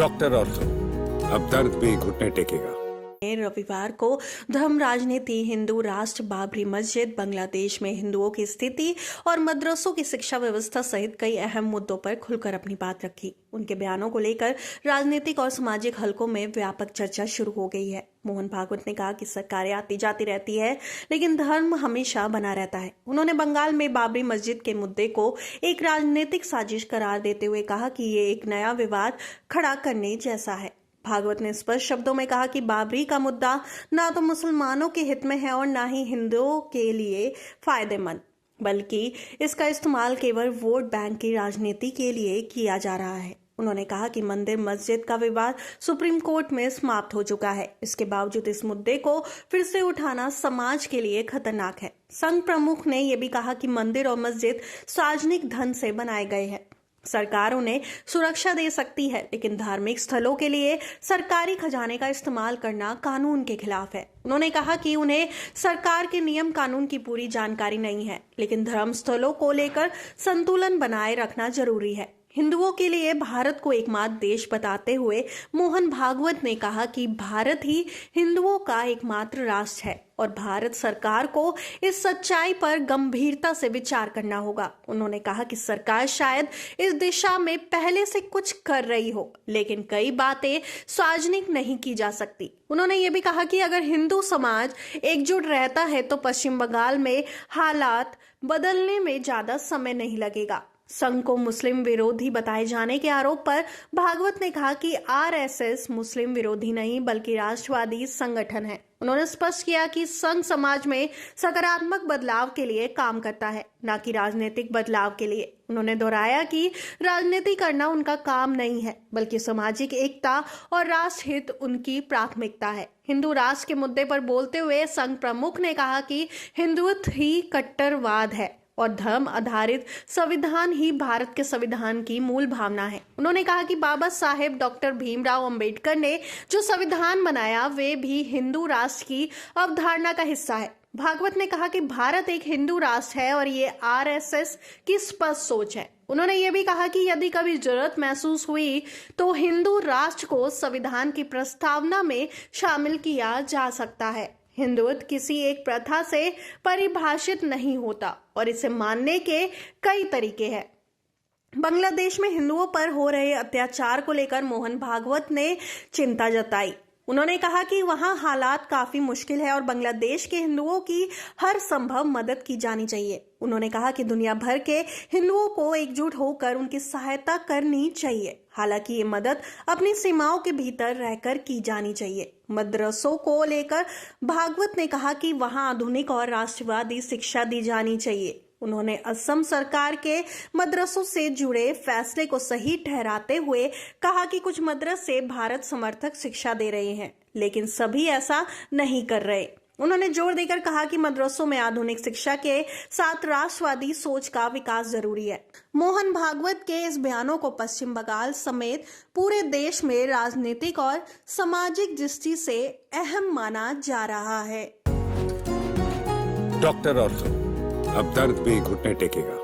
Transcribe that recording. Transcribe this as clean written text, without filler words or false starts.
Doctor ortho, अब दर्द भी घुटने टेकेगा। रविवार को धर्म राजनीति, हिंदू राष्ट्र, बाबरी मस्जिद, बांग्लादेश में हिंदुओं की स्थिति और मदरसों की शिक्षा व्यवस्था सहित कई अहम मुद्दों पर खुलकर अपनी बात रखी। उनके बयानों को लेकर राजनीतिक और सामाजिक हलकों में व्यापक चर्चा शुरू हो गई है। मोहन भागवत ने कहा कि सरकारें आती जाती रहती है, लेकिन धर्म हमेशा बना रहता है। उन्होंने बंगाल में बाबरी मस्जिद के मुद्दे को एक राजनीतिक साजिश करार देते हुए कहा कि ये एक नया विवाद खड़ा करने जैसा है। भागवत ने स्पष्ट शब्दों में कहा कि बाबरी का मुद्दा ना तो मुसलमानों के हित में है और ना ही हिंदुओं के लिए फायदेमंद, बल्कि इसका इस्तेमाल केवल वोट बैंक की राजनीति के लिए किया जा रहा है। उन्होंने कहा कि मंदिर मस्जिद का विवाद सुप्रीम कोर्ट में समाप्त हो चुका है। इसके बावजूद इस मुद्दे को फिर से उठाना समाज के लिए खतरनाक है। संघ प्रमुख ने यह भी कहा कि मंदिर और मस्जिद सार्वजनिक धन से बनाए गए हैं। सरकार उन्हें सुरक्षा दे सकती है, लेकिन धार्मिक स्थलों के लिए सरकारी खजाने का इस्तेमाल करना कानून के खिलाफ है। उन्होंने कहा कि उन्हें सरकार के नियम कानून की पूरी जानकारी नहीं है, लेकिन धर्म स्थलों को लेकर संतुलन बनाए रखना जरूरी है। हिंदुओं के लिए भारत को एकमात्र देश बताते हुए मोहन भागवत ने कहा कि भारत ही हिंदुओं का एकमात्र राष्ट्र है और भारत सरकार को इस सच्चाई पर गंभीरता से विचार करना होगा। उन्होंने कहा कि सरकार शायद इस दिशा में पहले से कुछ कर रही हो, लेकिन कई बातें सार्वजनिक नहीं की जा सकती। उन्होंने ये भी कहा कि अगर हिंदू समाज एकजुट रहता है तो पश्चिम बंगाल में हालात बदलने में ज्यादा समय नहीं लगेगा। संघ को मुस्लिम विरोधी बताए जाने के आरोप पर भागवत ने कहा कि आरएसएस मुस्लिम विरोधी नहीं बल्कि राष्ट्रवादी संगठन है। उन्होंने स्पष्ट किया कि संघ समाज में सकारात्मक बदलाव के लिए काम करता है, न कि राजनीतिक बदलाव के लिए। उन्होंने दोहराया कि राजनीति करना उनका काम नहीं है, बल्कि सामाजिक एकता और राष्ट्र हित उनकी प्राथमिकता है। हिंदू राष्ट्र के मुद्दे पर बोलते हुए संघ प्रमुख ने कहा कि हिंदुत्व ही कट्टरवाद है और धर्म आधारित संविधान ही भारत के संविधान की मूल भावना है। उन्होंने कहा कि बाबा साहेब डॉक्टर भीमराव अंबेडकर ने जो संविधान बनाया वे भी हिंदू राष्ट्र की अवधारणा का हिस्सा है। भागवत ने कहा कि भारत एक हिंदू राष्ट्र है और ये आरएसएस की स्पष्ट सोच है। उन्होंने ये भी कहा कि यदि कभी जरूरत महसूस हुई तो हिंदू राष्ट्र को संविधान की प्रस्तावना में शामिल किया जा सकता है। हिंदुत्व किसी एक प्रथा से परिभाषित नहीं होता और इसे मानने के कई तरीके हैं। बांग्लादेश में हिंदुओं पर हो रहे अत्याचार को लेकर मोहन भागवत ने चिंता जताई। उन्होंने कहा कि वहां हालात काफी मुश्किल है और बांग्लादेश के हिंदुओं की हर संभव मदद की जानी चाहिए। उन्होंने कहा कि दुनिया भर के हिंदुओं को एकजुट होकर उनकी सहायता करनी चाहिए। हालांकि ये मदद अपनी सीमाओं के भीतर रहकर की जानी चाहिए। मदरसों को लेकर भागवत ने कहा कि वहां आधुनिक और राष्ट्रवादी शिक्षा दी जानी चाहिए। उन्होंने असम सरकार के मदरसों से जुड़े फैसले को सही ठहराते हुए कहा कि कुछ मदरसे भारत समर्थक शिक्षा दे रहे हैं, लेकिन सभी ऐसा नहीं कर रहे। उन्होंने जोर देकर कहा कि मदरसों में आधुनिक शिक्षा के साथ राष्ट्रवादी सोच का विकास जरूरी है। मोहन भागवत के इस बयानों को पश्चिम बंगाल समेत पूरे देश में राजनीतिक और सामाजिक दृष्टि से अहम माना जा रहा है। डॉक्टर ऑर्थो, अब दर्द भी घुटने टेकेगा।